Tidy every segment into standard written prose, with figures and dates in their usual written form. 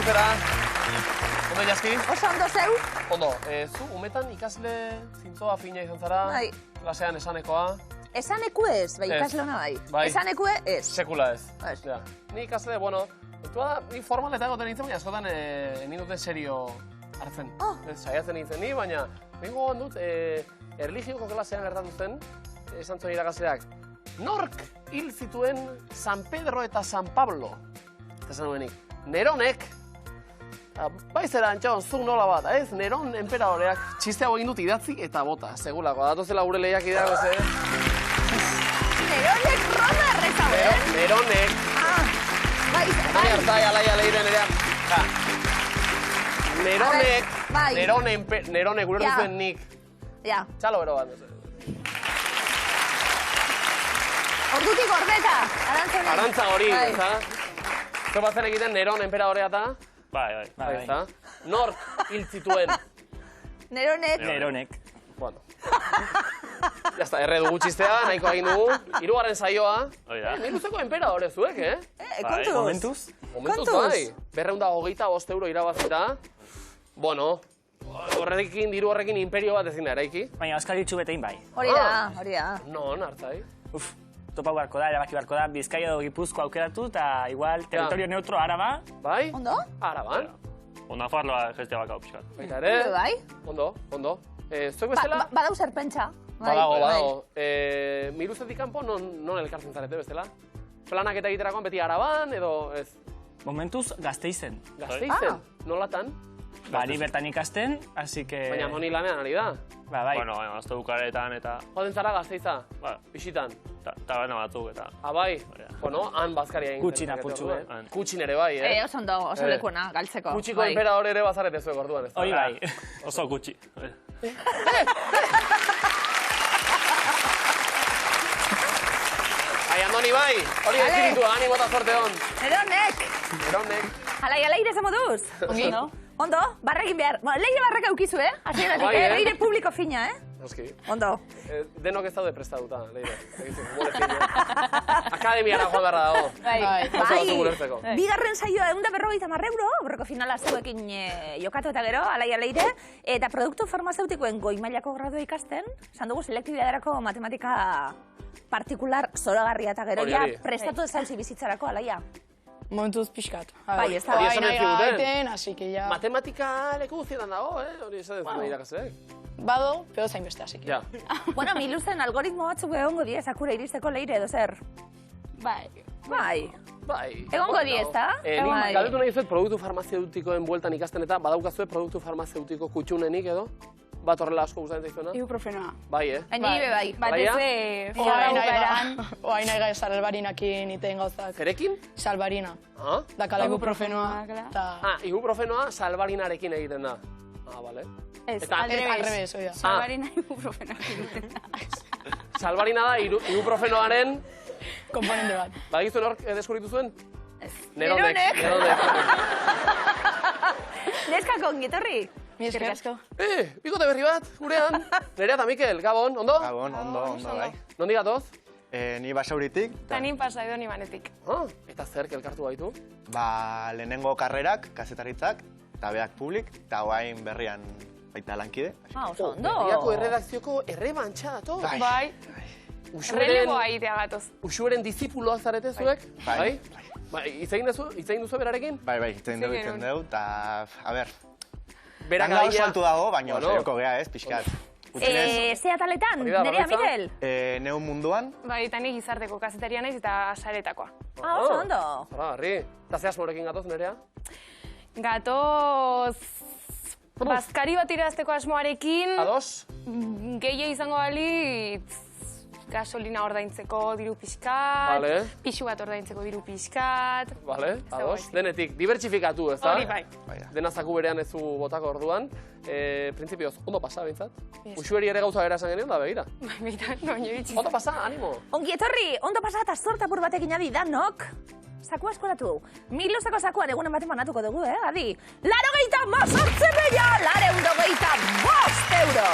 goizera. Ondo, Jaski? Oso ondo zeu? Ondo, zu umetan ikasle zintzoa fina izan zara? Bai. Klasean esanekoa? Esaneku ez, bai, ikasle hona bai. Bai. Esaneku ez. Sekula ez. Ez. Ja. Ni ikasle, bueno, ni formaleta egoten nintzen, baina askotan egin dute serio hartzen. Saiatzen nintzen ni, baina bengo dut, erligioko klasean gertatu zen, esan zuen irakasleak, nork hil zituen San Pedro eta San Pablo? Eta esan nuenik, Neronek, baizera antxon, zuk nola bat, ez? Neron enperadoreak txiste hau egin dut idatzi eta bota, segulako. Datozela gure lehiak ideak ez, Neronek Roma errezau, Neronek. Bai, Nire hartzai, alaia leire nirea. Neronek, bai. Neronek ulertu zuen nik. Ja. Txalo bero bat. Ordutik ordeta, arantza hori. Arantza hori, eta? Zer bat zen egiten Neron enperadorea eta? Bai. Nork hil zituen? Neronek. Bueno. Jazta, erre dugu txistea, nahiko egin dugu. Hirugarren saioa. Ni luzeko enperadore zuek, Kontuz. Momentuz? Momentuz bai. 225 euro irabazita. Bueno, horrekin, diru horrekin imperio bat ezin da eraiki. Baina Euskal Itxu betein bai. Hori da. Non, hartzai. Topa beharko da, erabaki beharko da, Bizkaia edo Gipuzkoa aukeratu, eta igual territorio neutro Araba. Bai? Ondo? Araban. Nafarroa gestea baka piskat. Baita ere. Bai. Ondo. Zuek bestela? Badau zerpentsa. Badago. Miruzetik kanpo non elkartzen zarete bestela? Planak eta egiterakoan beti Araban edo ez? Momentuz Gasteizen. Gasteizen? Nolatan? Ba, ni bertan ikasten, así que... Baina noni lanean ari da? Ba, bai. Bueno, azte bukaretan eta... Joden zara Gasteiza? Ba, Bisitan? taberna batzuk eta... Bai? Bueno, han bazkaria egin. Kutxin apurtxu, Kutxin ere bai, Oso ondo, oso lekuna, galtzeko. Kutxiko enperadore ere bazarete zuek orduan, ez da? Hoi bai, oso gutxi. Andoni bai, hori espiritua, animo eta zorte hon. Neronek. Alai ire zemoduz. Ondo, barrekin behar. Leire barrek aukizu, Hasieratik, leire publiko fina, Noski. Ondo. Denok ez daude prestaduta, leire. Akademiara joan beharra dago. Bai. Bigarren saioa 150 euro, aurreko finala zeuekin jokatu eta gero, alaia leire, eta produktu farmazeutikoen goi mailako gradua ikasten, esan dugu selektibidaderako matematika partikular zoragarria eta gero, ja prestatu ezaltzi bizitzarako, alaia. Momentuz pixkat. Bai, ez da. Hori esan ez ziguten. Aiten, así que ya... Matematika leku guztietan dago, hori esan ez zuen irakasleek. Bado, pero zain beste, así que... Ja. Bueno, miluzen algoritmo batzuk egongo die, sakura iristeko leire edo zer. Bai. Egongo die, ez da? Nik galdetu nahi zuet produktu farmazeutikoen bueltan ikasten eta badaukazue produktu farmazeutiko kutxunenik edo? Bat horrela asko gustatzen zaizuena? Ibuprofenoa. Bai, Nire bai. Batez oain nahi gai salbarinakin iten gauzak. Zerekin? Salbarina. Ah? Dakala ibuprofenoa. Ibuprofenoa salbarinarekin egiten da. Bale. Ez, al revés, oida. Salbarina ibuprofenoa. Salbarina da ibuprofenoaren... Komponente bat. Bagizu nork deskubritu zuen? Neronek. Neronek. Neskako, ongetorri. Mi esker asko. Bikote berri bat, gurean. Nerea eta Mikel, Gabon, ondo? Gabon, ondo, bai. Nondi gatoz? Ni Basauritik. Eta nin Pasaidon Ibanetik. Eta zerk elkartu gaitu? Ba, lehenengo karrerak, kazetaritzak, eta beak publik, eta oain berrian baita lankide. Oso ondo. Berriako erredakzioko errebantxa dato. Bai. Releboa egitea gatoz. Uxueren dizipuloak zarete zuek? Bai. Hitz egin duzu berarekin? Bai, hitz egin dugu, eta, a ber, Berak gau saltu dago, baina saioko gea ez, pixkat. Ze ataletan, Nerea Mikel? Neu munduan. Bai, eta nik gizarteko kazetaria naiz eta saretakoa. Oso ondo. Zara, eta ze asmorekin gatoz, Nerea? Gatoz... Bazkari bat irazteko asmoarekin... Ados? Gehie izango balitz... Gasolina ordaintzeko diru pixkat, pixu bat ordaintzeko diru pixkat... Bale, ados. Denetik, dibertsifikatu, ez da? Hori bai. Denazaku berean ez du botako orduan. Printzipioz, ondo pasa, bintzat? Uxueri ere gauza bera esan genion da, begira. Begira, noño bitxiz. Ondo pasa, animo. Ongi etorri, ondo pasa eta sortapur batekin adi danok. Sakua eskolatu. Miluzeko sakuan egunen baten banatuko dugu, adi. 98.825 euro.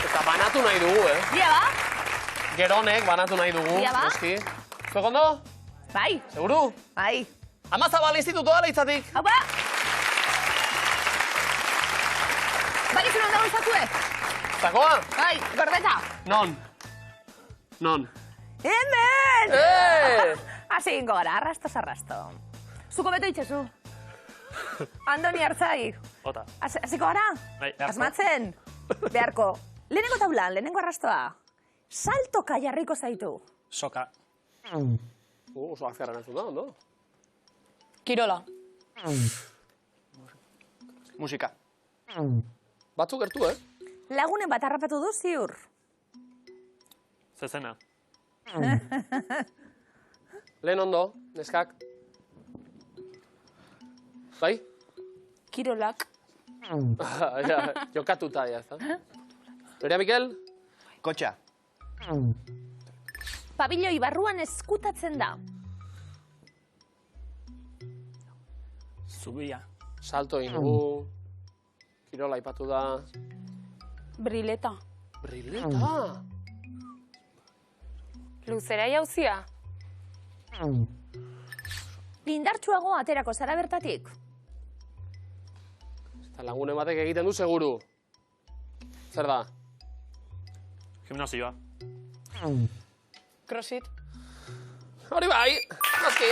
Eta banatu nahi dugu, Ia ba? Geronek banatu nahi dugu, Ia ba? noski. Zuek ondo? Bai. Seguru? Bai. Amazabal institutoa leitzatik. Haupa! Bakizu non dago izatue? Zakoa? Bai, gordeta. Non. Hemen! Hasi gingo gara, arrasto. Zuko beto itxezu. Andoni Artzai. Ota. Hasiko gara? Bai, beharko. Asmatzen? Beharko. Lehenengo taulan, lehenengo arrastoa. Saltoka jarriko zaitu. Soka. Oso azkarren entzun da, ondo? Kirola. Musika. Batzuk gertu, Lagunen bat harrapatu du ziur. Zezena. Lehen ondo, neskak. Bai? Kirolak. Jokatuta, ya, ezta? Berea, Mikel? Kotxa. Pabilloi barruan eskutatzen da. Zubia. Salto egin dugu. Kirola aipatu da. Brileta. Brileta! Luzera jauzia. Indartsuago aterako zara bertatik. Eta lagunen batek egiten du seguru. Zer da? Gimnasioa. Crossfit. Hori bai, noski.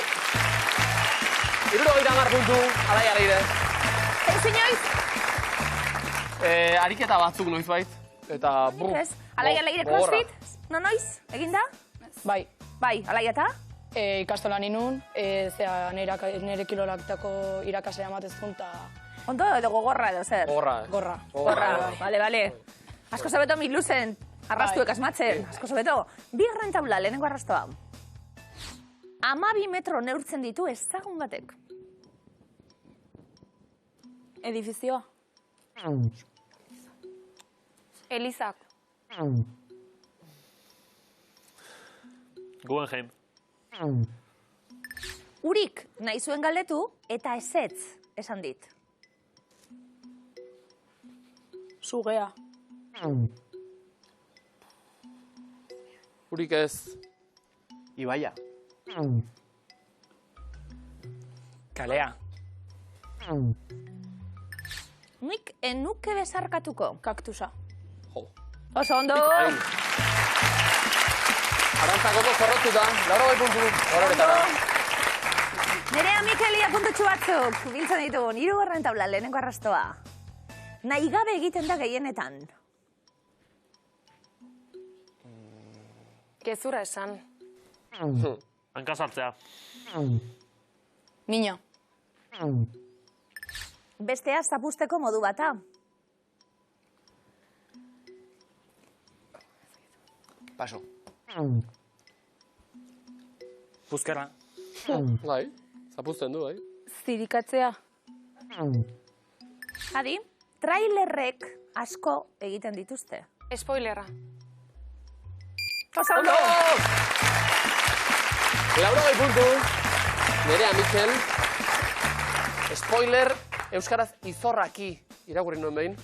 70 puntu, Alaia Leire. Ez inoiz? Ariketa batzuk noiz bait. Eta Ez, Alaia Leire crossfit? Noiz? Eginda? Bai. Bai, Alaia eta? Ikastolan inun, nire kirolaktako irakaslea ematezkun, eta Ondo edo gogorra edo zer? Gorra. gorra. Bale. Asko zabeto miluzen, arrastuek asmatzen. Asko zabeto. Bigarren taula, lehenengo arrastoa. 12 metro neurtzen ditu ezagun batek. Edifizioa. Elizak. Guggenheim. Urik nahi zuen galdetu eta ezetz esan dit. Sugea. Urik ez. Ibaia. Kalea. Nik enuke bezarkatuko. Kaktusa. Jo. Oso ondo! Arantzakoko zorrotzuta, 80 puntu. Horretara. Nerea Mikelia puntutxu batzuk, biltzen ditugun, 3. taula, lehenengo arrastoa. Nahi gabe egiten da gehienetan. Gezurra esan. Hanka sartzea. Mina. Bestea zapusteko modu bata. Paso. Puzkerra. Bai, zapuzten du, bai. Zirikatzea. Adi, trailerrek asko egiten dituzte. Spoilerra. Oso ondo! 80 puntu. Nerea Mikel. Spoiler, euskaraz izorraki irakurri nuen behin.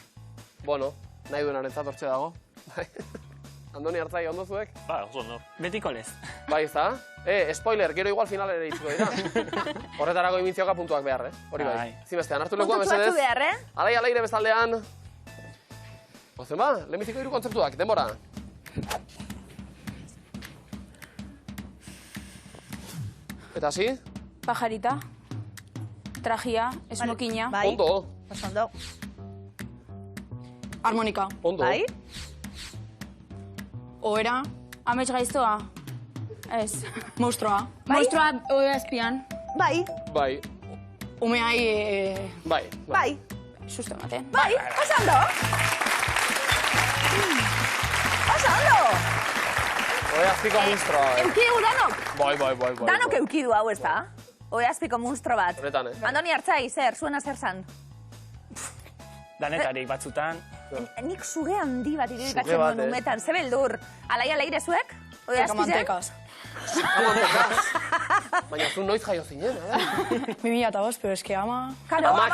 Bueno, nahi duen arentzat hortxe dago. Andoni Artzai, ondo zuek? Ba, oso ondo. Betiko lez. Bai, ez da? Spoiler, gero igual finalera itzuko dira. Horretarako imintzioka puntuak behar, Hori bai. Zimestean, hartu lekua Puntutxu batzu mesedez. behar, Alaia Leire bezaldean. Ozen ba, lehenbiziko 3 kontzeptuak, denbora. Eta hasi? Pajarita. Trajia. Esmokina. Bai. Ondo. Oso ondo. Harmonika. Ondo. Bai? Oera. Amets gaiztoa. Ez. Monstrua. Bai? Monstrua oera espian. Bai. Bai. Umeai Bai. Bai. susto ematen. Bai. Oso ondo. Oso ondo. Oiazpiko monstrua. Eukidugu danok. Bai. Danok eukidu hau, ez da? Oiazpiko monstro bat. Honetan, Andoni Artzai, zer, zuena zer zan? Danetarik batzutan. Nik suge handi bat irudikatzen Suge bat, duen umetan. Ze beldur. Alaia Leire zuek? Oiazpizen? Kamantekaz. Baina zu noiz jaio zinen, 2005, pero eske ama... Karo, ama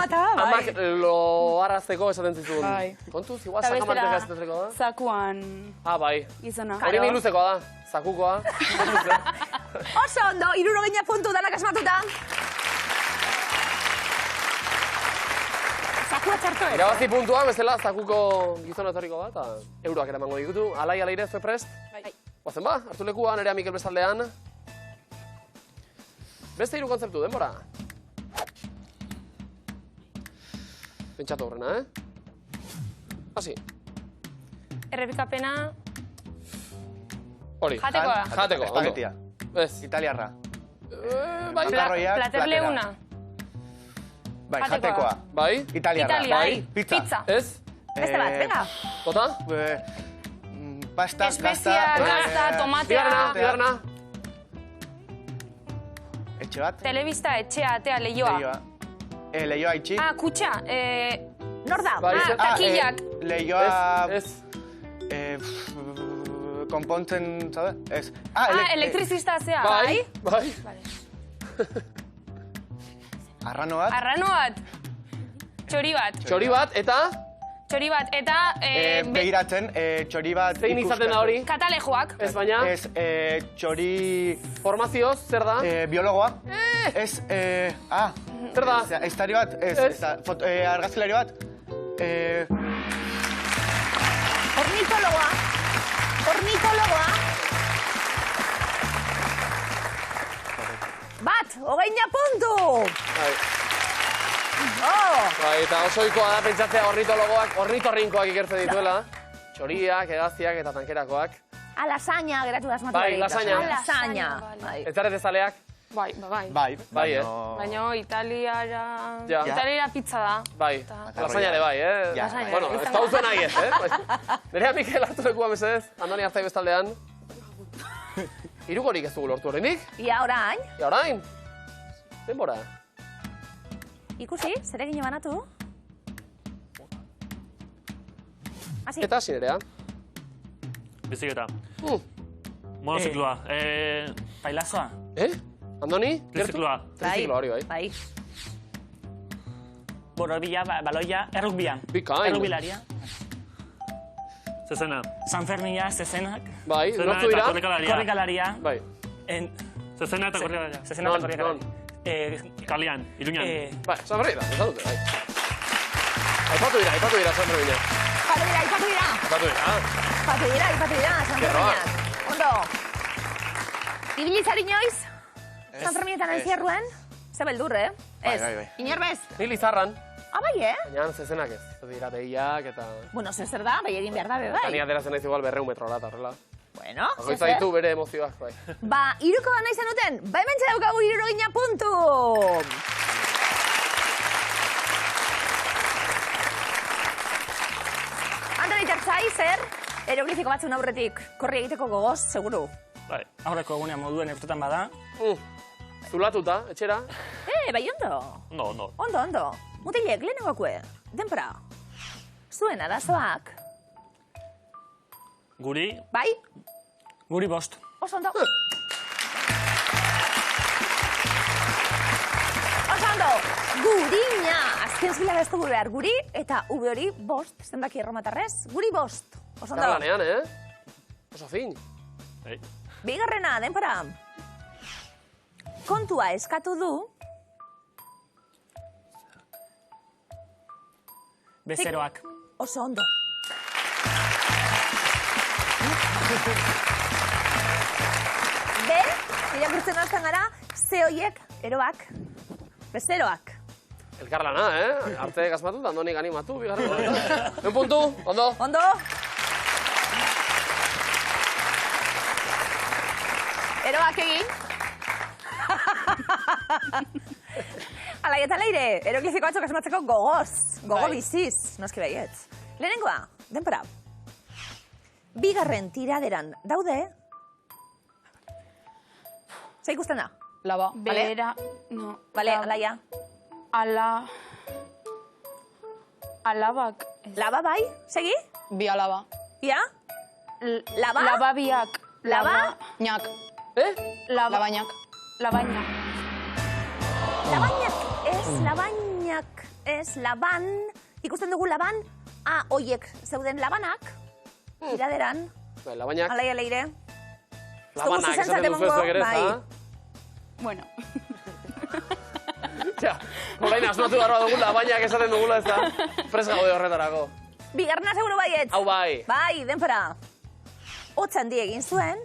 eta, bai. Amak lo arrazteko esaten zizun. Bai. Kontuz, igual Eta sakamanteka ez dezeko da? zakuan Ah, bai. izena. Hori ni luzekoa da, zakukoa. Oso ondo, 60 puntu danak asmatuta. Zakua txarto ez. Irabazi puntua, bezala, zakuko gizon etorriko bat, eta euroak eramango digutu. Alai, alaire, zue prest? Bai. Guazen ba, hartu lekua, nerea Mikel bezaldean. Beste hiru kontzeptu, denbora. Pentsatu horrena, Hasi. Errepikapena... Hori. Jatekoa. Jateko, ondo. Espagetia. Ez. Italiarra. Bai, Makarroiak, Plater leuna. Bai, Jatekoa. jatekoa. bai. Italiarra. Italia, Bai. Pizza. Ez. Beste bat, venga. Bota? Pasta, Espezia, gazta, tomatea. Bigarna. Etxe bat. Telebista, etxea, atea, leioa. Leioa. Leioa itxi. Kutxa. Nor da? Bai, Takillak. Leioa... Ez. Konpontzen, zabe? Ez. Elektrizista zea. Bai. Arrano bat. Arrano bat. Txori bat. Txori bat, eta... Txori bat, eta... Begiratzen, txori bat... Zein izaten da hori? Katalejoak. Ez baina... Ez, txori... Formazioz, zer da? Biologoa. Ez, Zer da? Estari bat, ez, argazkilari bat. Ornitologoa. Ornitologoa. Bat, 20 puntu. Bai. Oh. Bai, eta osoikoa da pentsatzea ornitorrinkoak ikertzen dituela. Txoriak, hegaztiak eta tankerakoak. Lasaña geratu da asmatu. Bai, lasaña. Lasaña. Bai. Ez zarete zaleak? Bai. Bai, Baina Italiara... Ja. Italiara pizza da. Bai, lasaña ere bai, Ja. Bueno, ez da uzuen nahi ez, Nerea Mikel hartu lekua mesedez, Andoni Artai bestaldean. Hirukorik ez dugu lortu horrendik. Ia orain. Ja, orain. Denbora. Ikusi, zeregin banatu. Hasi. Eta hasi Nerea. Biziketa. Monozikloa. Pailazoa. Andoni? Trizikloa. Trizikloa hori bai. Bai. Borobila, baloia, errukbian. Bikain. Errukbilaria. Zezena. San Fermina, zezenak. Bai, Zezena nortzu eta dira? korrikalaria. Korrikalaria. Bai. Zezena eta korrikalaria. Zezena eta Non. korrikalaria. Kalian, Iruñan. Bai, San Fermina, esan dute, bai. Aipatu dira, San Fermina. Aipatu dira. San Gerroa. Ferminak. Ondo. Ibilitzari inoiz? San Ferminetan encierruen? Ze beldur, Ez. Bai. Inerbez? Ni Lizarran, Bai, baina zezenak ez. Ez dira tehiak eta... Bueno, zer da, bai egin behar da, bai. Ni ateratzen naiz igual 200 metrora eta horrela. Bueno, Bakoitza ditu bere emozioak, bai. Ba, iruko da nahi zenuten, ba hemen daukagu 60 puntu! Andoni Tertzai, zer? Eroglifiko batzun aurretik korri egiteko gogoz, seguru. Bai. Aurreko egunean moduen urtetan bada. Zulatuta, etxera. Bai ondo. Ondo. Ondo. Mutilek, lehenagokue, denpora. Zuen arazoak. Guri, Bai? Guri bost. Oso ondo. Oso ondo. Gurina. Azken zila bestu gure behar. Guri eta ube hori bost. Zenbaki erromatarrez. Guri bost. Oso ondo. Karlanean, Oso fin. Bai. Bigarrena, denpora. Kontua eskatu du. Bezeroak. Oso ondo. Irakurtzen hasten gara, ze hoiek, eroak, bezeroak. Elkarlana, Arte gazmatu, Andonik animatu, bigarren. Un puntu, ondo. Ondo. Eroak egin. Alai eta leire, eroglifiko batzuk asmatzeko gogoz. Gogo biziz, noski baietz. Lehenengoa, denpora. Bigarren tiraderan daude. Zer ikusten da? Laba. Bera, no. Bale, alaia. Alabak. Laba bai, segi? Bi alaba. Ia? Laba? Lababiak. Laba? Ñak. Labainak. Labainak ez, laban. Ikusten dugu laban, oiek zeuden labanak. Tiraderan. Labainak. Alaia leire. Labanak, esaten duzu ez ere, Bueno. Ja, orain asmatu barba dugula, baina esaten dugula ez da. Prest gaude horretarako. Bigarna seguro baietz. Hau bai. Bai, denpora. Hotz handi egin zuen.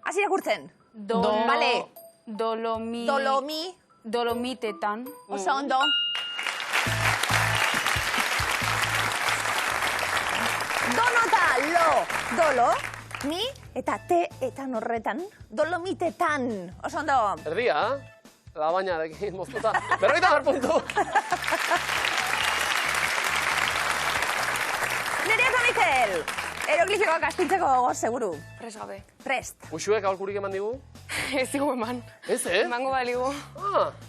Hasi irakurtzen. Vale. Dolomitetan. Oso ondo. Donota dolo, mi eta te etan horretan. Dolomitetan. Oso ondo. Erdia, labainarekin moztuta. 50 puntu. Nerea eta Mikel. Eroglifikoak astintzeko gogoz, seguru. Prest gabe. Prest. Uxuek aholkurik eman digu? Ez digu eman. Ez, Emango baligu.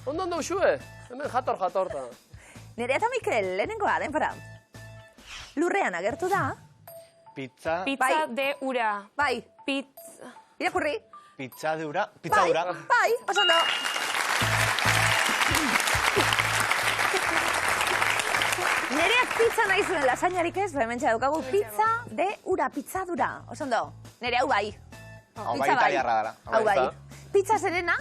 Ondo Uxue. Hemen jator. Nerea eta Mikel, lehenengoa, denpora. Lurrean agertu da. Pizza. Pizza de ura. Bai. Pizza. Irakurri. Pizza de ura. Pizza ura. Bai, oso ondo. Nereak pizza nahi zuen lasainarik ez, hementsa daukagu pizza de ura, pizza dura. Oso ondo. Nere hau bai. Hau bai italiarra dara. Hau bai. Pizza zerena?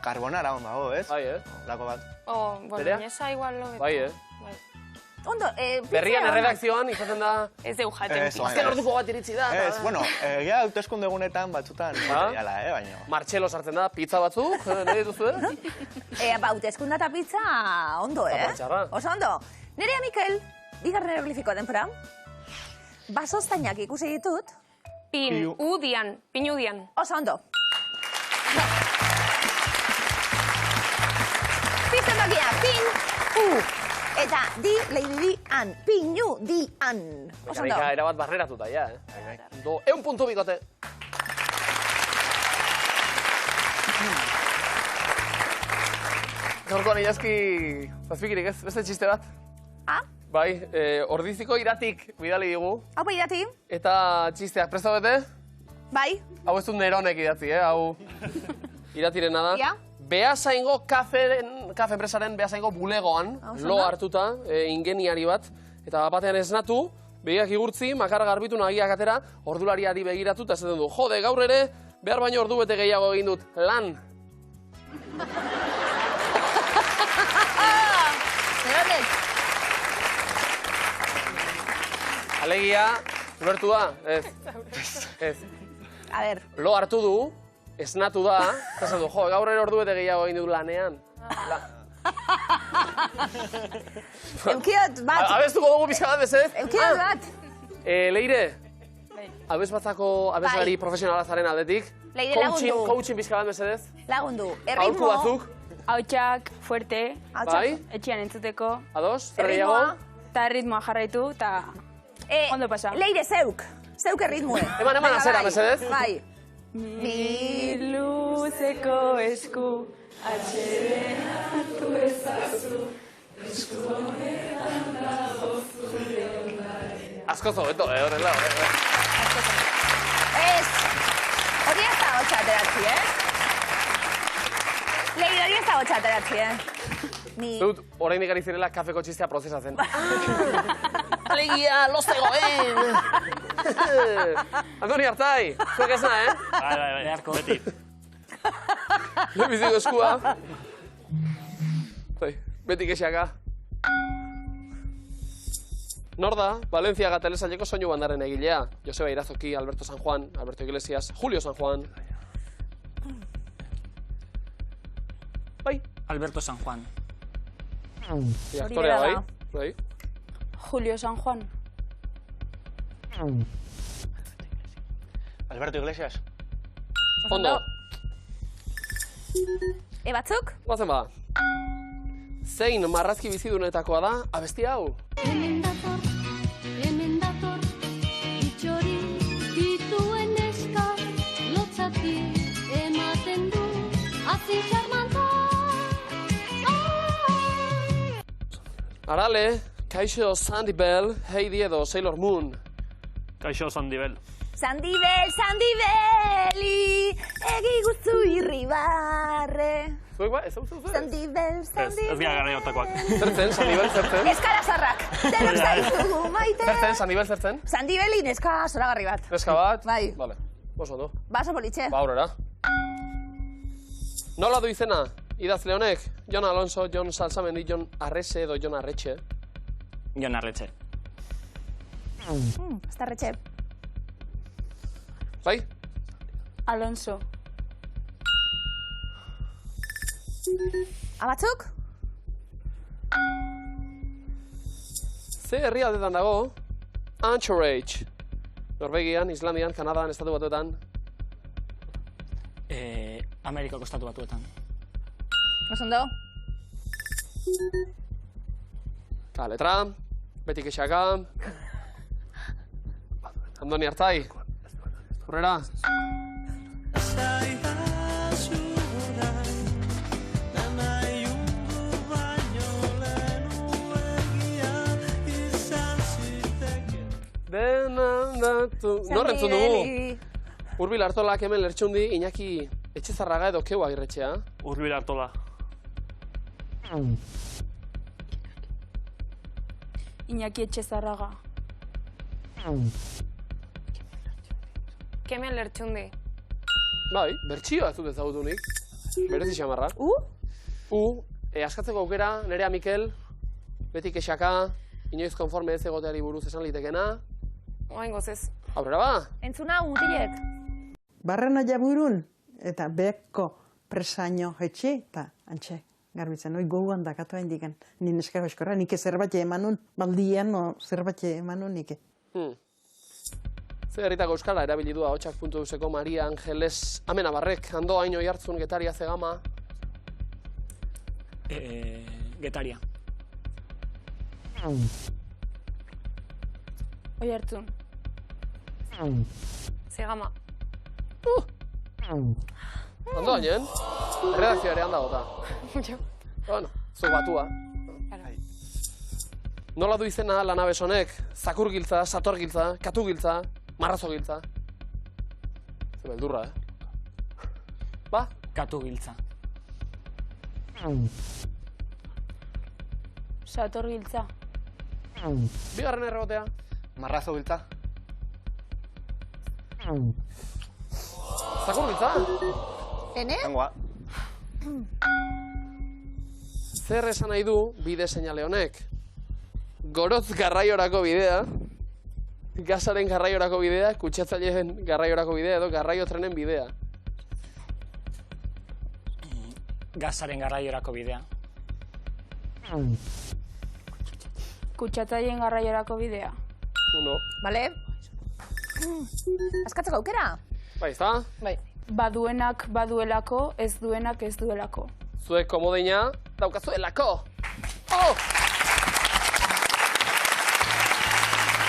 Carbonara ondo dago, ez? Bai, Lako bat. Boloñesa igual lo beto. Bai, Ondo, pizza Berrian ona. erredakzioan izaten da... Ez deu jaten. Azken orduko bat iritsi da. Ez, bueno, egia hauteskunde egunetan batzutan, materiala, baina. Martxelo sartzen da, pizza batzuk, nahi dituzu, Hauteskunda eta pizza ondo, Txarra. Oso ondo. Nerea Mikel, bigarren eroglifikoa denpora. Basoztainak ikusi ditut. Pinudian. Oso ondo. Pizten dokia, eta di-an, pinu-di-an. Oso ondo. Mekarika erabat barreratuta, ja, Ondo, 100 puntu bikote. Gaurkoan idazki zazpikirik ez, beste txiste bat. Bai, ordiziko iratik bidali digu. Hau irati? Eta txisteak, presta bete? Bai. Hau ez dut Neronek idatzi, hau iratirena da. Ja. Beasaingo kafe enpresaren Beasaingo bulegoan, lo hartuta, ingeniari bat, eta batean esnatu, begiak igurtzi, makar garbitu nagiak atera, ordulariari begiratu, eta esaten du, jode, gaur ere, behar baino ordu bete gehiago egin dut, lan. Alegia, ulertu da? Ez. A ver. Lo hartu du, esnatu da, eta esan du, jo, gaur ere ordu bete gehiago egin dut lanean. Eukiot bat. Abestuko dugu pizka bat, bezez? Eukiot bat. Leire, abeslari profesionala zaren aldetik. Leire lagundu. Coaching pizka bat, bezedez? Lagundu. Aholku batzuk. Hautsak, fuerte, Bai. etxean entzuteko. Ados, zer gehiago? Eta ritmoa jarraitu, eta ondo pasa. Leire, zeuk erritmue. Eman azera, bezedez? Bai. Mi luzeko esku, atxeden hartu ezazu, esku honetan dago zure ondare. Asko zobeto, horrela. Ez, hori ez da hotxa ateratzi, Leire, hori ez da hotxa ateratzi, Zut, oraindik ari zirela kafeko txistea prozesatzen. Alegia, lostegoen! Andoni Artai, zuek ez na, Bai, beti. Lepiziko eskua. Beti kexaka. Nor da, Valenciaga telesaileko soinu bandaren egilea. Joseba Irazoki, Alberto San Juan, Alberto Iglesias, Julio San Juan. Bai. Alberto San Juan. Aktorea, bai. Julio San Juan. Alberto Iglesias. Ondo. Batzuk? Bazen bada. Zein marrazki bizidunetakoa da abesti hau? Hemen dator, itxori dituen eska, lotzati ematen du, azin xarmanta. Arale, Kaixo Sandy Bell, Heidi edo Sailor Moon. Kaixo Sandy Bell. Sandibeli, egi guztu irribarre. Zuek ba, ez hau zeu? Sandibel. Ez gara gara jotakoak. Zertzen, Sandibel, zertzen? Eskara zarrak, denok zaizugu maite. Zertzen, Sandibel, zertzen? Sandibeli neska zoragarri bat. Neska bat? Bai. Vale, oso ondo. Baso politxe. Ba, aurrera. Nola du izena? Idazle honek? Jon Alonso, Jon Salsamendi, Jon Arrese edo Jon Arretxe? Jon Arretxe. Ez da Arretxe. Bai? Alonso. Abatzuk? Ze herrialdetan dago? Anchorage. Norvegian, Islandian, Kanadan, Estatu Batuetan. Amerikako Estatu Batuetan. Osondo? Ta, letra. Beti Kexaka. Andoni Artai. Horrera. Nor entzun dugu? Urbil Artolak hemen lertxundi, Iñaki Etxezarraga edo Keu Agirretxea. Urbil Artola. Iñaki Etxezarraga. Kemen lertxundi. Bai, bertxioa ez dut ezagutunik. Berezi xamarra. Askatzeko aukera, Nerea Mikel, Beti Kexaka, inoiz konforme ez egoteari buruz esan litekena. Oain gozez. Aurrera ba? Entzuna, mutilek. Barrena jaburun, eta beheko presaino hetxe, eta antxe, garbitzen, oi goguan dakatu hain diken. Ni neskago eskorra, nike zerbait emanun, baldian, zerbait emanun nike. Ze herritako euskala erabili du ahotsak.euseko Maria Angeles Amenabarrek, ando hain oi hartzun Getaria Zegama. Getaria. Oi hartzun. Zegama. Ondo hainen, redakzioarean dagota. Bueno, zu batua. Nola du izena Lanabes honek? Zakurgiltza, satorgiltza, katugiltza, marrazogiltza. Ze beldurra, Ba? Katugiltza. Satorgiltza. Bigarren erregotea. Marrazo giltza. Zakurgiltza? Ene? Zangoa. Zer esan nahi du bide seinale honek? Gorotz garraiorako bidea, gasaren garraiorako bidea, kutsatzaileen garraiorako bidea edo garraio trenen bidea. Gasaren garraiorako bidea. Kutsatzaileen garraiorako bidea. Uno. Bale? Askatzeko aukera? Bai, ez da? Bai. Baduenak baduelako, ez duenak ez duelako. Zuek komodeina daukazuelako.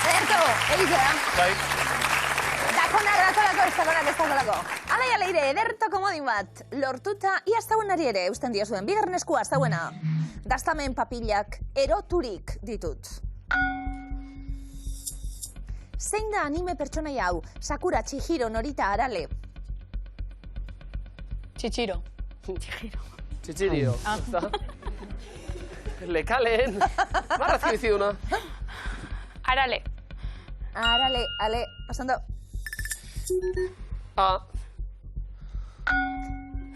Ederto, egitea. Bai. Dakonak dakolako, ez dakonak ez dakolako. Alaia leire, ederto komodin bat, lortuta, ia ez dauenari ere, usten diozuen, bigarren eskua ez dauena. Dastamen papilak eroturik ditut. Zein da anime pertsonai hau? Sakura, Chihiro, Norita, Arale. Chichiro. Txitxirio. Lekaleen. Marrazki biziduna. Arale. Arale, ale, osondo.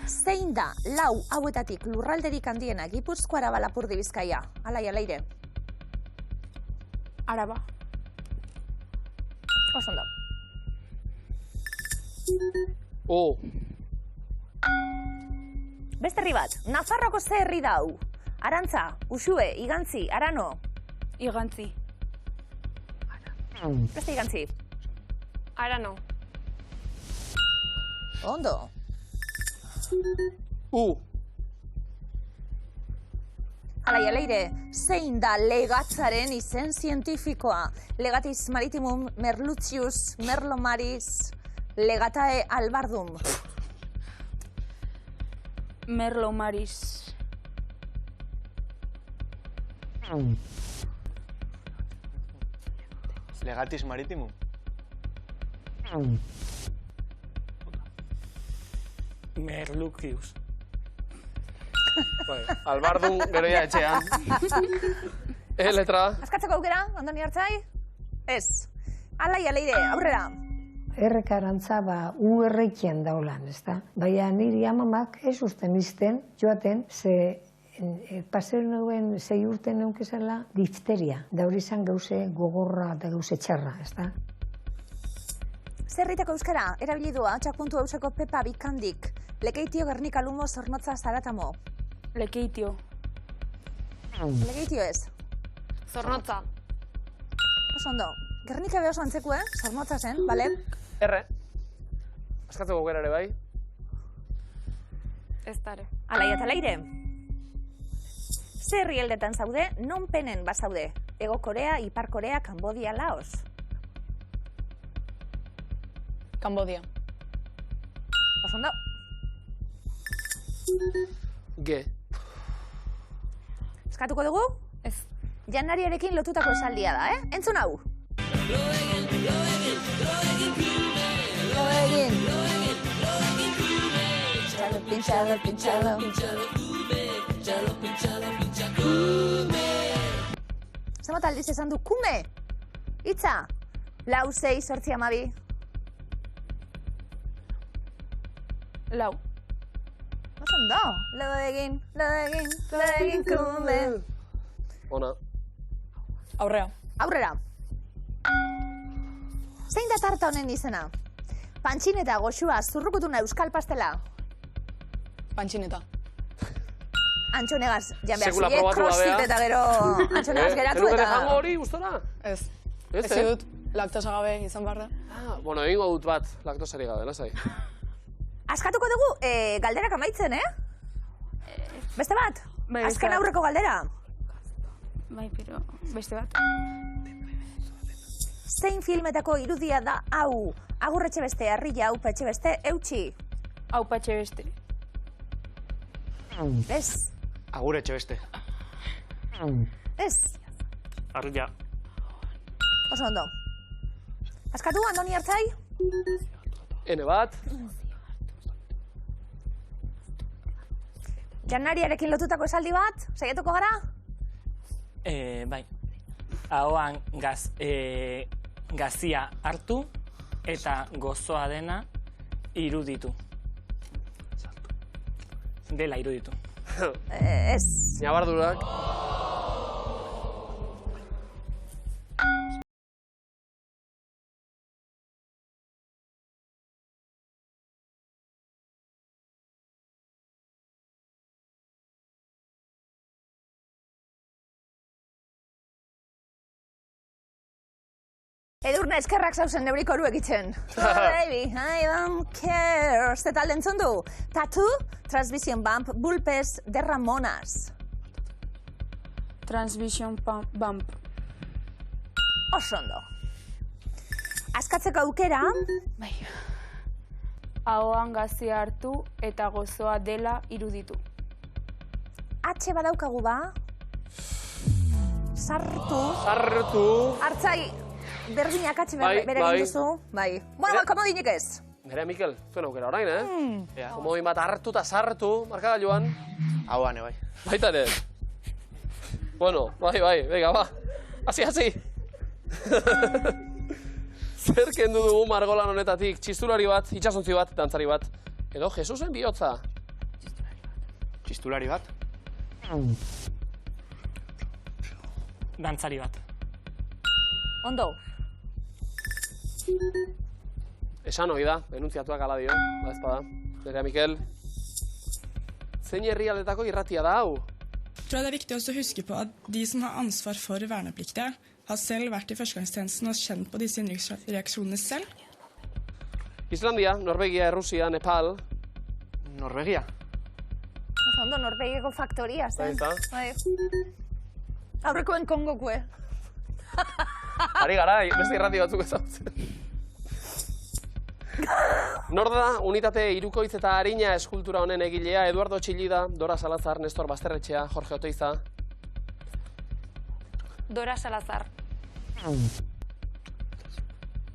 Zein da lau hauetatik lurralderik handiena Gipuzko, Araba, Lapurdi, Bizkaia? Alaia leire. Araba. Osondo. Beste herri bat, Nafarroko ze herri dau? Arantza, Uxue, Igantzi, Arano. Igantzi. Beste Igantzi. Arano. Ondo. Alaia leire, zein da legatzaren izen zientifikoa? Legatis maritimum merlutius merlomaris legatae albardum. Merlomaris. Legatis maritimum. Merlucius. Albardun gero ya etxean. Letra. Askatzeko aukera, Andoni Artzai? Ez. Alaia leire, aurrera. errekarantza uerreikien daulan, ez da? Baina niri amamak ez usten izten, joaten, ze pasero nuen 6 urte neunkezela difteria. Da hori izan gauze gogorra eta gauze txarra, ez da? Zerriteko euskara, erabilidua, txakpuntu hauseko Pepa Bikandik. Lekeitio Gernika Lumo Zornotza Zaratamo. Lekeitio. Lekeitio ez? Zornotza. Oso ondo. Gernika behoso antzeku, Zornotza zen, bale? Erre. Askatzeko gera ere bai? Ez dare. Alaia eta leire. Zer herrialdetan zaude, non penen bazaude? Ego Korea, Ipar Korea, Kambodia, Laos. Kambodia. Oso ondo. Ge. Eskatuko dugu? Ez. Janariarekin lotutako esaldia da, Entzun hau. Lo egin. Pinchalo, pinchalo. Zenbat aldiz esan du kume? Itza. 4, 6, 8, 12. 4. Oso ondo. Lo egin kume. Ona. Aurrera. Zein da tarta honen izena? Pantxineta goxua zurrukutuna euskal pastela. Pantxineta. Antxonegaz, jan behar Sekula zuiek, probatu crossfit gabea. eta gero antxonegaz geratu Zenukete eta... jango hori, gustora? Ez. Ez, Ez dut, laktosa gabe izan behar da. Bueno, egingo dut bat, laktosari gabe, lasai. Askatuko dugu, galderak amaitzen, Beste bat? Bai, beste Azken bat. aurreko galdera. Bai, pero beste bat. Zein filmetako irudia da hau? Agur Etxebeste, Arrilla, Aupa Etxebeste, Eutxi. Aupa Etxebeste. Ez. Agur Etxebeste. Ez. Arria. Oso ondo. Askatu, Andoni Artzai? Ene bat. Janariarekin lotutako esaldi bat? Saiatuko gara? Bai. Ahoan gazia hartu eta gozoa dena iruditu. Dela iruditu. Ez. Nabardurak. Edurne eskerrak zauzen neurik oru egitzen. Baby, I don't care. Ze talde entzun du? Tattoo, Transvision Bump, Bulpes, de Ramonas. Transvision Bump. Oso ondo. Askatzeko aukera. Bai. Ahoan gazia hartu eta gozoa dela iruditu. H badaukagu ba. Sartu. Artzai, berdinak atxe bere egin duzu. Bai. Bueno, komodinik ez. Nere, Mikel, zuen aukera orain, Komodin bat hartu eta sartu, markagailuan. Hauan, bai. Baita ere. Bueno, bai, venga, ba. Hasi. Zer kendu dugu margolan honetatik, txistulari bat, itxasontzi bat, dantzari bat. Edo Jesusen bihotza. Txistulari bat? Dantzari bat. Ondo. Esan hori da, denuntziatuak ala dio, badezpada. Nerea, Mikel. Zein herrialdetako irratia da hau? Jeg tror det er viktig også å huske på at de som har ansvar for vernepliktige, har selv vært i førstegangstjenesten og kjent på disse innenriksreaksjonene selv. Islandia, Norvegia, Rusia, Nepal. Norvegia. Ondo, Norvegiako faktoria, zen. Bai. Aurrekoen Kongokue. Ari gara, beste irrati batzuk ezagutzen. Nor da, unitate irukoitz eta harina eskultura honen egilea, Eduardo Txillida, Dora Salazar, Nestor Basterretxea, Jorge Otoiza. Dora Salazar.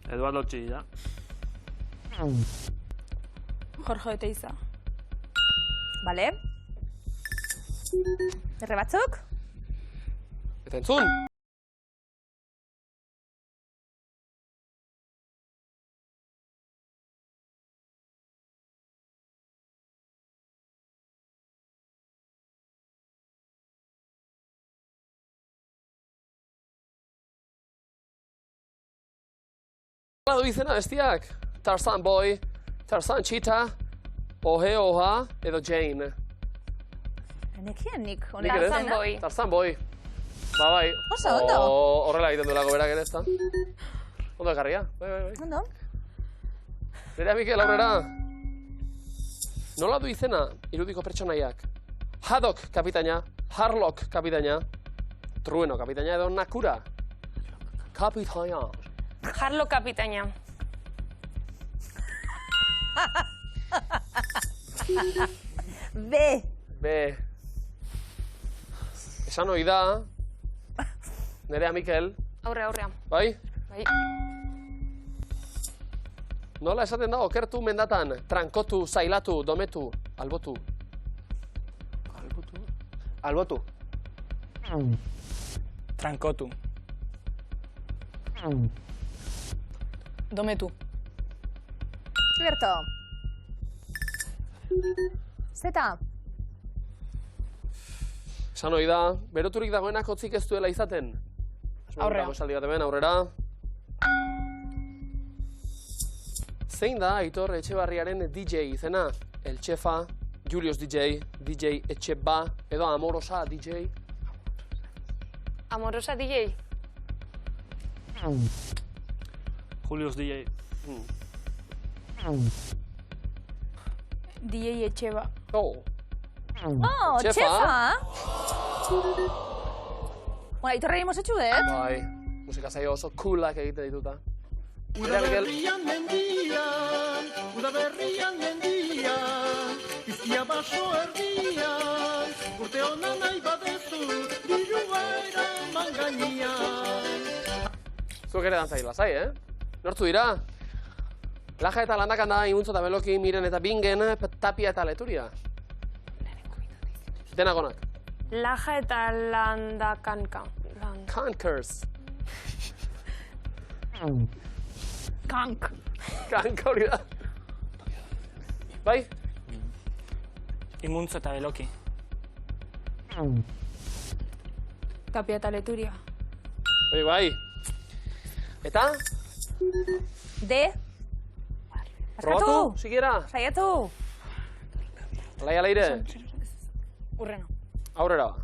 Eduardo Txillida. Jorge Otoiza. Bale. Erre batzuk? Eta entzun! Nola du izena bestiak? Tarzan Boy, Tarzan Cheetah, Ohe Oha edo Jane. Nekien nik, Tarzan Boy. Tarzan Boy. Ba bai. Oso, ondo. Horrela egiten duelako berak ere ezta. Ondo ekarria. Bai. Ondo. Nerea Mikel, aurrera. Nola du izena irudiko pertsonaiak? Haddock kapitaina, Harlock kapitaina, Trueno kapitaina edo Nakura kapitaina. Harlock kapitaina. B. Esan hoi da, Nerea Mikel. Aurrea. Bai? Bai. Nola esaten da, okertu mendatan, trankotu, zailatu, dometu, albotu. Albotu. Trankotu. Dometu. Berto. Zeta. Esan hoi da, beroturik dagoenak hotzik ez duela izaten. Aurrea. Esaldi bat hemen, aurrera. Zein da Aitor Etxebarriaren DJ izena? El Chefa, Julius DJ, DJ Etxeba, edo Amorosa DJ? Amorosa DJ. Julius DJ. DJ Etxeba. Txefa! Bueno, Aitorrei mozatxu, Bai, musika zaio oso coolak egiten dituta. Udaberrian mendian, izkia baso erdian, urte hona nahi badezu, dirua eraman gainean. Zuek ere dantzaila, zai, Nortzu dira? Laja eta Landakan da, Imuntzo eta Beloki, Miren eta Bingen, Tapia eta Leturia. Denagonak. Laja eta Landakanka. Kankers. Kank hori da. Bai? Imuntzo eta Beloki. Tapia eta Leturia. Bai. Eta? D. Probatu, sikiera. Saiatu. Alaia leire. Urrena. Aurrera.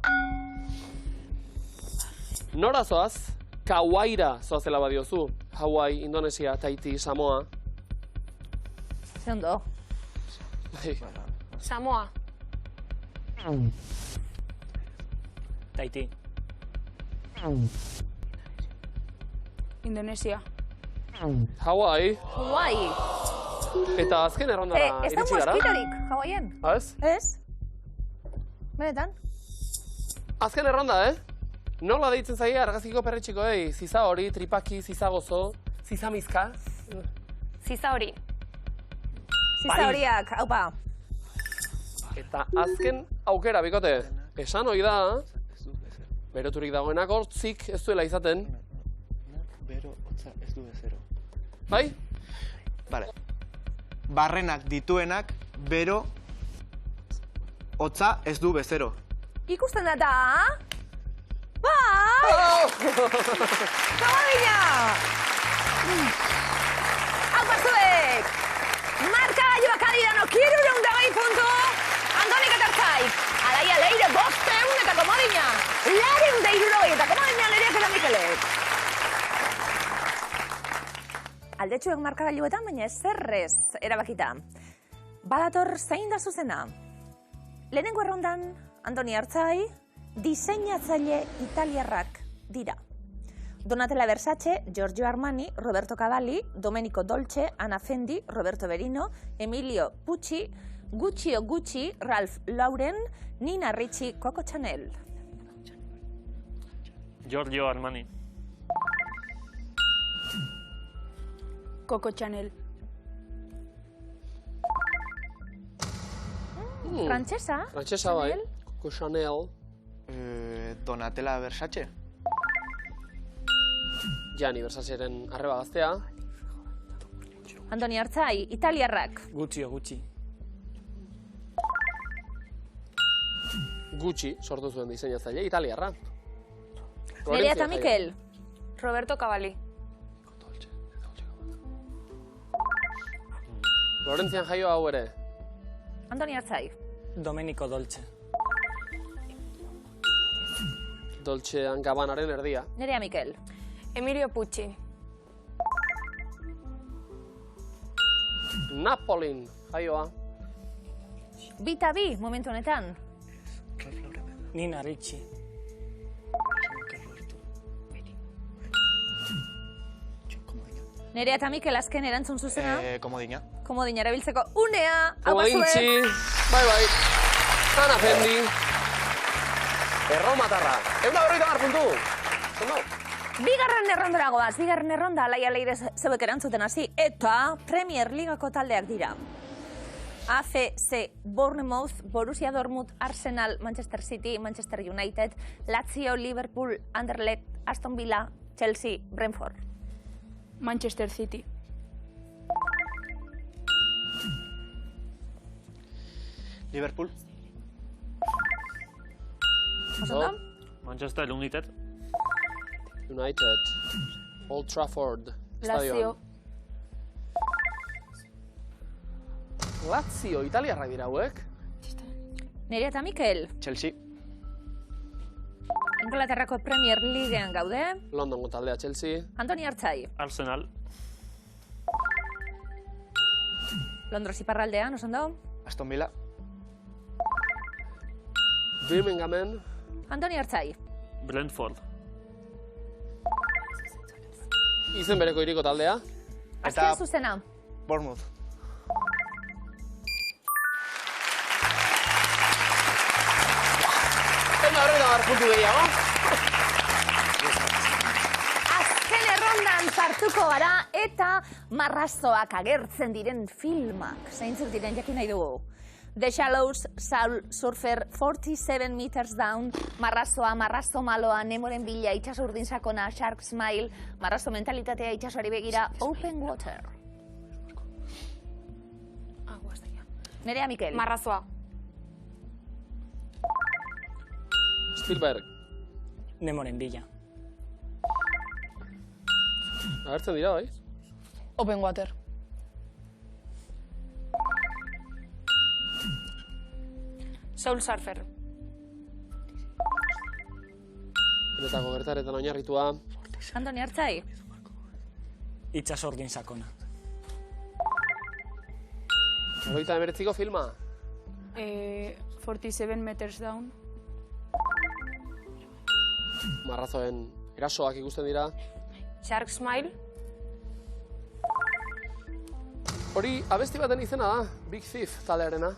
Nora zoaz? Kauaira zoazela badiozu. Hawaii, Indonesia, Tahiti, Samoa. Zeondo. Samoa. Tahiti. Indonesia. Hawaii. Eta azken errondara Ez da iritsi gara. moskitorik, Hawaien. Ez? Ez? Benetan? Azken erronda, Nola deitzen zaie argazkiko perretxikoei? Ziza hori, tripaki, ziza gozo, ziza mizka? Ziza hori. Ziza horiak, haupa. Eta azken aukera, bikote. Esan hoi da, beroturik dagoenak hortzik ez duela izaten. Bero, hotza, ez du bezero. Bai? Bale. Barrenak dituenak, bero, hotza, ez du bezero. Ikusten da? Bai! Zamadina! Hau batzuek! Marka gaioak adidano, 220 puntu! Andonik eta Artzaik! Alaia leire 500 eta komodina! 260 eta komodina Nereak eta Mikelek! Aldetxuek markagailuetan, baina zerrez erabakita. Badator zein da zuzena? Lehenengo errondan, Andoni Artzai, diseinatzaile italiarrak dira. Donatella Versace, Giorgio Armani, Roberto Cavalli, Domenico Dolce, Anna Fendi, Roberto Berino, Emilio Pucci, Gucci, Ralph Lauren, Nina Ricci, Coco Chanel. Giorgio Armani. Coco Chanel. Frantsesa? Frantsesa bai. Coco Chanel. Donatella Versace. Gianni Versaceren arreba gaztea. Andoni Artzai, italiarrak. Gucci. Gucci sortu zuen diseinatzaile italiarra. Nerea eta Mikel. Roberto Cavalli. Florentzian jaio hau ere. Andoni Artzai. Domenico Dolce. Dolce and Gabbanaren erdia. Nerea Mikel. Emilio Pucci. Napolin jaioa. Bita bi, momentu honetan. Nina Ricci. Nerea eta Mikel azken erantzun zuzena. Komodina. Komodina erabiltzeko unea. Komodintzi. Bai. Ana Fendi. Erromatarra. 150 puntu. Zondo? Bigarren errondora goaz. Bigarren erronda alaia leire zeuek erantzuten hasi. Eta Premier Ligako taldeak dira. AFC, Bournemouth, Borussia Dortmund, Arsenal, Manchester City, Manchester United, Lazio, Liverpool, Anderlecht, Aston Villa, Chelsea, Brentford. Manchester City. Liverpool. Osondo? Manchester United. United. Old Trafford. Lazio. Lazio, italiarrak dira hauek. Nerea eta Mikel. Chelsea. Inglaterrako Premier Leaguean gaude. Londongo taldea Chelsea. Andoni Artzai. Arsenal. Londres iparraldean, osondo? Aston Villa. Birminghamen. Andoni Artzai. Brentford. Izen bereko hiriko taldea. Azken zuzena. Bournemouth. Puntu gehiago. Azken errondan sartuko gara eta marrazoak agertzen diren filmak. Zeintzuk diren jakin nahi dugu. The Shallows, Soul Surfer, 47 Meters Down, Marrazoa, Marrazo Maloa, Nemoren Bila, Itxaso Urdin Sakona, Shark Smile, Marrazo Mentalitatea, Itxasoari Begira, Open Water. Nerea Mikel. Marrazoa. Spielberg. Nemoren Bila. Agertzen dira, bai? Open Water. Soul Surfer. Benetako gertaretan oinarritua. Andoni Artzai. Itxaso Urdin Sakona. 89ko filma. 47 Meters Down. Marrazoen erasoak ikusten dira. Shark Smile. Hori abesti baten izena da, Big Thief taldearena.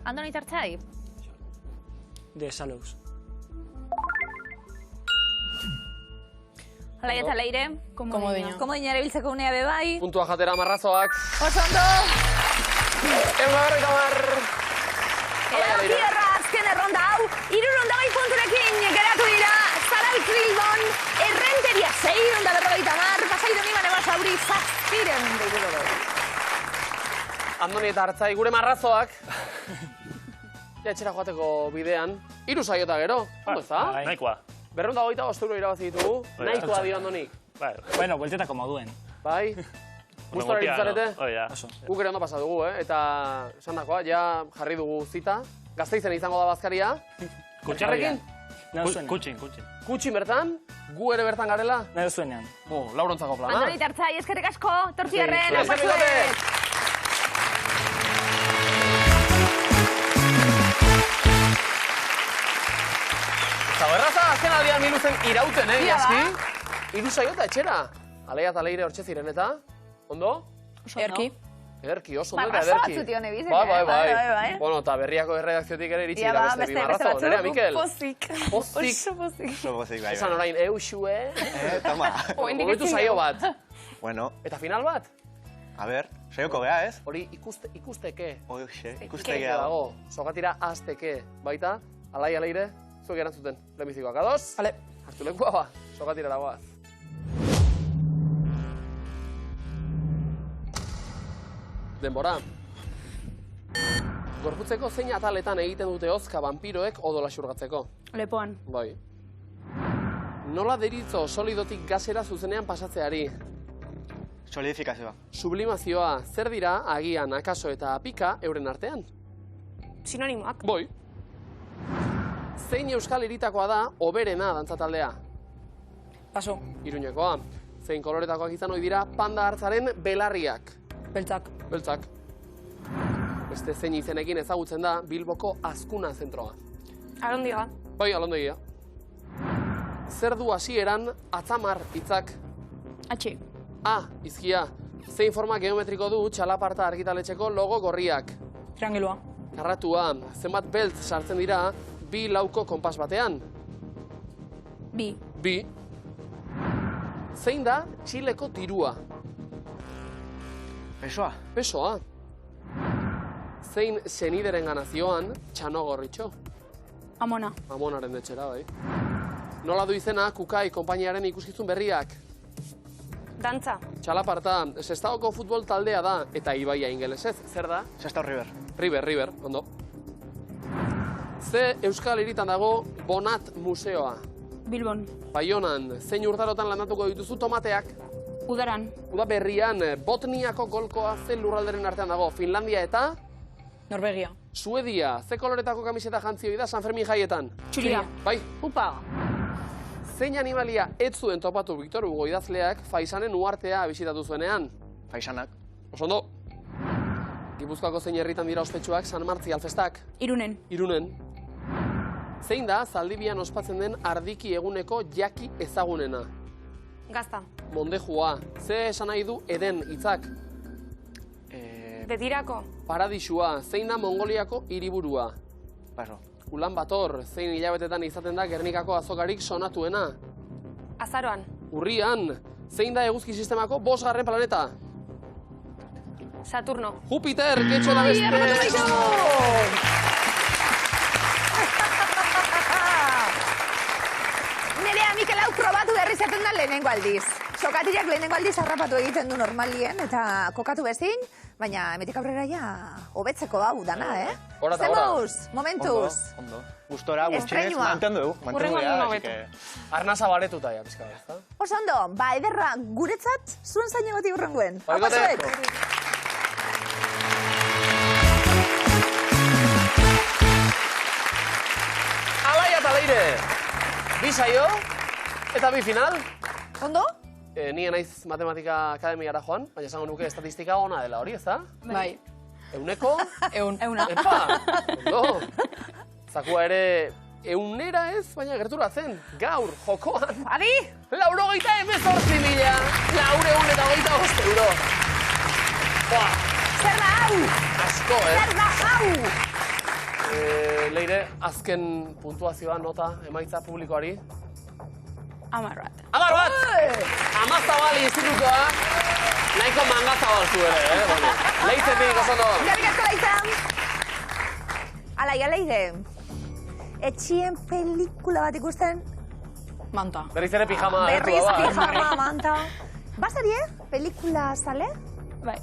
Andoni Artzai. The Shallows. Alaia eta leire. Komodina. Komodina erabiltzeko unea bebai. Puntua jatera marrazoak. Oso ondo. Erabakierra azken erronda hau. 70 punturekin geratu dira. Zarautz Bilbon. Errenteria 650. Pasaido Niban Ebasauri. Zazpiren. Andoni eta Artzai, gure marrazoak. Etxera joateko bidean. 3 saiota gero. Ondo ez da? Nahikoa. 225 euro irabazi ditugu. Nahikoa dio Andoni. Bueno, bueltetako moduen. Bai. Gustora dituzarete? Oia. Guk ere ondo pasa dugu, eta esan dakoa, ja jarri dugu zita. Gazteizen izango da bazkaria. Kutxarrekin? Kutxin. Kutxin bertan? Gu ere bertan garela? Nahi zuenean. Laurontzako plana. Andoni Artzai, eskerrik asko. Tortiarren. Zaberraza, azken aldian minuzen irauten, Iazki? 3 saiota etxera. Aleia eta leire hortxe ziren eta? Ondo? Ederki. Ederki, oso ondo eta Marrazo ederki. batzuti hone bizen, bai. Bueno, eta berriako erredakziotik ere iritsi dira beste bi marrazo. Nerea, Mikel? Pozik. Oso pozik, bai. Esan orain, eusue. Toma. Momentu saio bat. Bueno. Eta final bat? A ber, saioko gea, ez? Hori ikusteke. Oixe, ikusteke dago. Sogatira azteke, baita, Alaia leire, zuek erantzuten, lehenbizikoak. Ados? Vale. Hartu lekua ba, sogatira dagoaz. Denbora. Gorputzeko zein ataletan egiten dute hozka vampiroek odola xurgatzeko? Lepoan. Bai. Nola deritzo solidotik gasera zuzenean pasatzeari? Solidifikazioa. Sublimazioa, zer dira agian, akaso eta pika euren artean? Sinonimoak. Boi. Zein euskal hiritakoa da oberena dantzataldea? Paso. Iruñekoa. Zein koloretakoak izan ohi dira panda hartzaren belarriak? Beltzak. Beltzak. Beste zein izenekin ezagutzen da Bilboko Azkuna zentroa? Alondiga. Bai, alondegia. Zer du hasieran atzamar hitzak? Atxe. A, izkia. Zein forma geometriko du txalaparta argitaletxeko logo gorriak? Triangeloa. Karratua. Zenbat beltz sartzen dira bi lauko konpas batean? Bi. Bi. Zein da Txileko tirua? Pesoa. Pesoa. Zein senideren ganazioan Txano Gorritxo? Amona. Amonaren etxera, bai. Nola du izena Kukai konpainiaren ikuskizun berriak? Dantza. Txalaparta, Sestaoko futbol taldea da, eta ibaia ingelesez, zer da? Sestao River. River, ondo. Ze Euskal Hiritan dago Bonat Museoa? Bilbon. Baionan, zein urtarotan landatuko dituzu tomateak? Udaran. Udaberrian, Botniako golkoa ze lurralderen artean dago? Finlandia eta? Norvegia. Suedia, ze koloretako kamiseta jantzio da San Fermin jaietan? Txuria. Bai. Upa. Zein animalia ez zuen topatu Victor Hugo idazleak Faisanen uhartea bisitatu zuenean? Faisanak. Osondo. Gipuzkoako zein herritan dira ospetsuak San Martzial festak? Irunen. Irunen. Zein da Zaldibian ospatzen den ardiki eguneko jaki ezagunena? Gazta. Mondejua. Ze esan nahi du eden hitzak? Betirako. Paradisua. Zein da Mongoliako hiriburua? Paso. Ulan Bator. Zein hilabetetan izaten da Gernikako azokarik sonatuena? Azaroan. Urrian. Zein da eguzki sistemako 5. planeta? Saturno. Jupiter, getxo da beste! Nerea, Mikel, hau probatu berri zaten da lehenengo aldiz. Sokatirak lehenengo aldiz harrapatu egiten du normalien, eta kokatu bezin, baina emetik aurrera ja hobetzeko hau dana, Hora eta hora. Zemuz, momentuz. Ondo. Gustora, gutxinez, Estreinua. mantendu dugu. Hurrengo ja, ondo así beto. que... Arnasa baretuta ja, pizka, ezta? Oso ondo, ba, ederra, guretzat, zuen zain egotik urrenguen. Oikote. Alaia eta leire! Bi saio, eta bi final. Ondo? Nien naiz matematika akademiara joan, baina esango nuke estatistika ona dela hori, ezta? Bai. Euneko? Euna. Epa! Ondo! Zakua ere eunera ez, baina gertura zen. Gaur, jokoan. Adi! 98.000, 425 euro. Boa! Zer da hau? Asko, Zer da hau? Leire, azken puntuazioa nota emaitza publikoari. 10 bat. 10 bat! Amazabal institutoa. Nahiko mangazabal zu ere, Bueno, leitzetik, oso no. Gerrik asko leitza. Alaia, leire. Etxien pelikula bat ikusten? Manta. Berriz ere pijama. Berriz pijama, manta. Basarie, pelikula zale? Bai.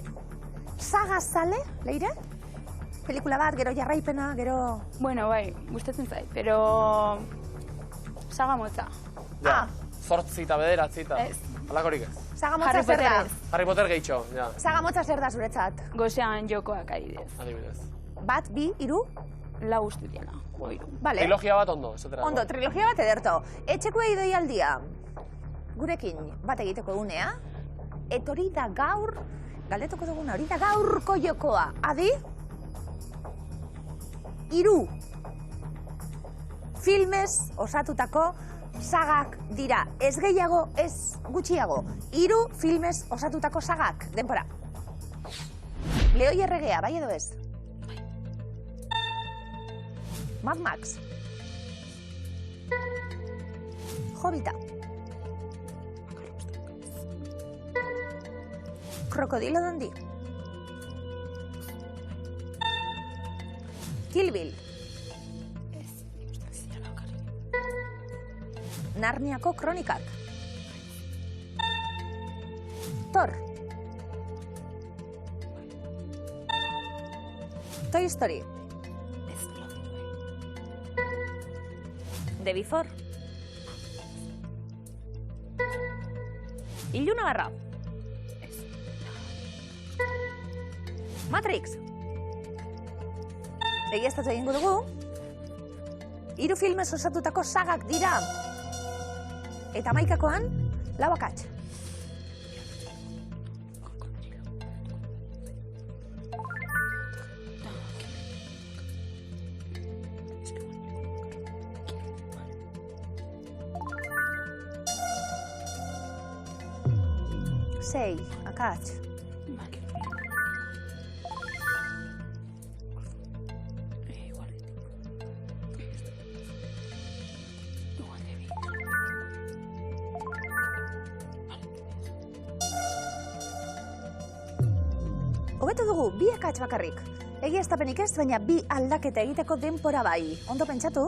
Saga zale, leire? Pelikula bat, gero jarraipena, gero... Bueno, bai, gustatzen zait, pero... Saga motza. Ja, 8 eta 9 eta... Ez. Alakorik ez. Saga motza zer da? Harry Potter gehitxo, ja. Saga motza zer da zuretzat? Gozean jokoak adibidez. Adibidez. Bat, bi, hiru? Lau uste diela. Vale. Trilogia bat ondo, esatera. Ondo, trilogia bat ederto. Etxeko idoi aldia. Gurekin bat egiteko unea. Et hori da gaur, galdetuko duguna, hori da gaurko jokoa. Adi? 3 filmez osatutako sagak dira. Ez gehiago, ez gutxiago. 3 filmez osatutako sagak. Denpora. Leoi erregea, bai edo ez? Mad Max. Hobbita. Krokodilo Dundee. Kill Bill. Narniako kronikak. Thor. Toy Story. The Before. Iluna Barra. Matrix. Egiaztatu egingo dugu. 3 filmez osatutako sagak dira. Eta 11koan, 4 akats. Sei, akats. Hobetu dugu, 2 akats bakarrik. Egiaztapenik ez, baina 2 aldaketa egiteko denbora bai. Ondo pentsatu?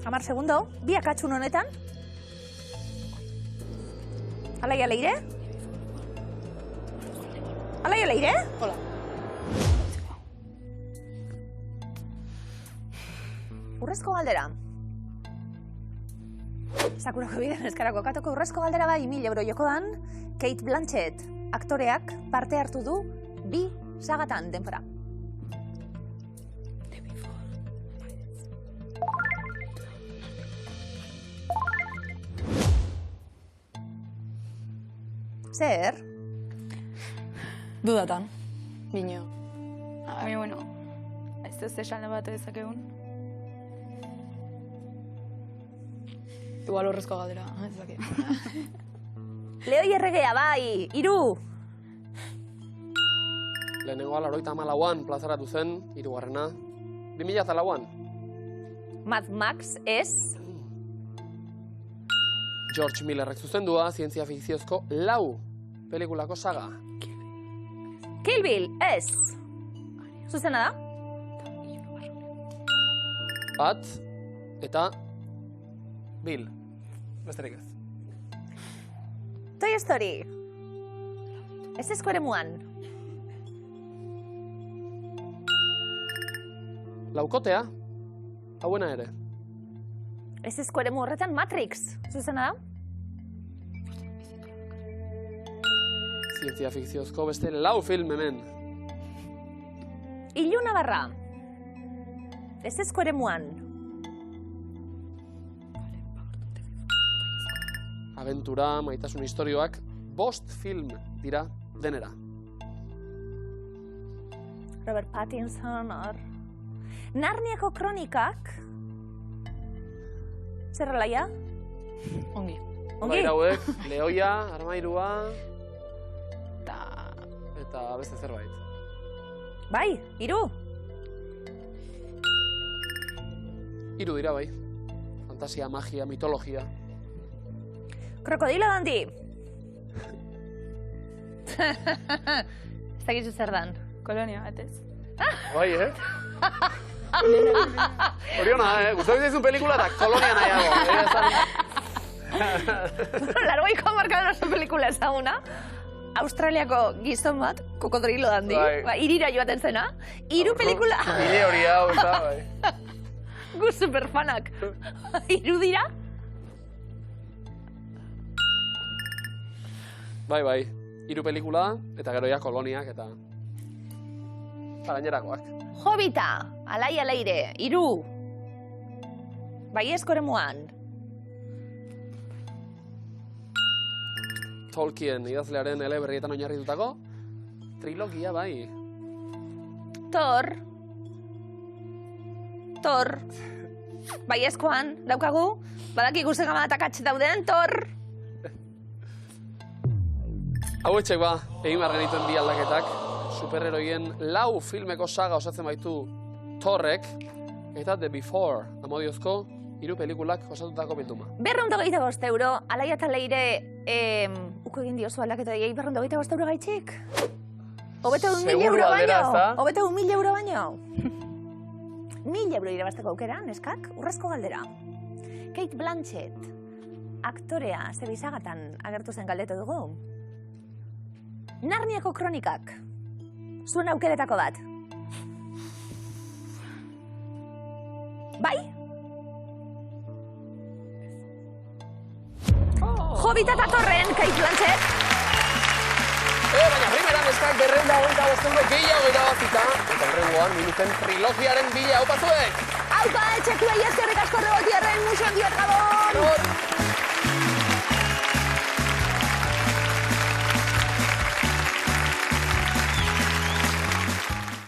Hamar segundo, 2 akatsun honetan. Alaia leire? Alaia leire? Hola. Urrezko galdera. Sakurako biden eskarako katoko urrezko galdera bai 1000 euro jokoan, Kate Blanchett aktoreak parte hartu du 2 sagatan denbora. Zer? Dudatan. Bino. Baina, bueno, ez duz esan bat ezakegun. Igual horrezko galdera, ezake. Leoi erregea, bai, 3. Lehenengoa 94an plazaratu zen, 3. 2004an. Mad Max ez... George Millerrek zuzendua, zientzia fikziozko 4 pelikulako saga. Kill Bill ez... Zuzena da? Bat eta Bill. Besterik ez. Toy Story. Ez ezko ere muan. Laukotea, hauena ere. Ez ezko ere horretan Matrix. Zuzena da? Zientzia fikziozko beste 4 film hemen. Iluna barra. Ez ezko ere muan. Aventura, maitasun historioak, 5 film dira denera. Robert Pattinson, hor. Narniako kronikak. Zer relaia? Ongi. Ongi? Baina hauek, lehoia, armairua... Eta beste zerbait. Bai, 3. 3 dira bai. Fantasia, magia, mitologia. Krokodilo handi. Ez dakizu zer dan. Kolonia batez. Bai, Oriona, gustatu zaizun pelikula eta kolonia nahiago. Largoiko markadan oso pelikula ezaguna. Australiako gizon bat, kokodrilo handi, irira joaten zena. 3 pelikula... Ile hori hau, eta bai. Gu superfanak. 3 dira? Bai. 3 pelikula, eta gero ja koloniak, eta... gainerakoak. Hobbita, Alaia leire, 3. Bai eskore muan. Tolkien idazlearen eleberrietan oinarritutako trilogia bai. Thor. Baiezkoan, daukagu, badaki guzega matakatxe dauden, Thor. Hau etxek ba, egin behar genituen 2 aldaketak. Superheroien 4 filmeko saga osatzen baitu Thorrek, eta The Before, amodiozko 3 pelikulak osatutako bilduma. 225 euro, Alaia eta leire, uko egin diozu aldaketa diei 225 euro gaitxik? Hobeto 1.000 euro baino? Hobeto 1.000 euro baino? 1.000 euro irabazteko aukera, neskak, urrezko galdera. Kate Blanchett, aktorea zebizagatan agertu zen galdetu dugu. Narniako kronikak, Zuen aukeretako bat. Bai? Jovita datorren, Kate Blanchett. Baina primeran eskak 225 gehiago irabazita. Eta horrengoan, minuten trilogiaren bila, haupa zuek! Haupa, etxekuei eskerrik asko Revoltierren, muxo handiak gabon!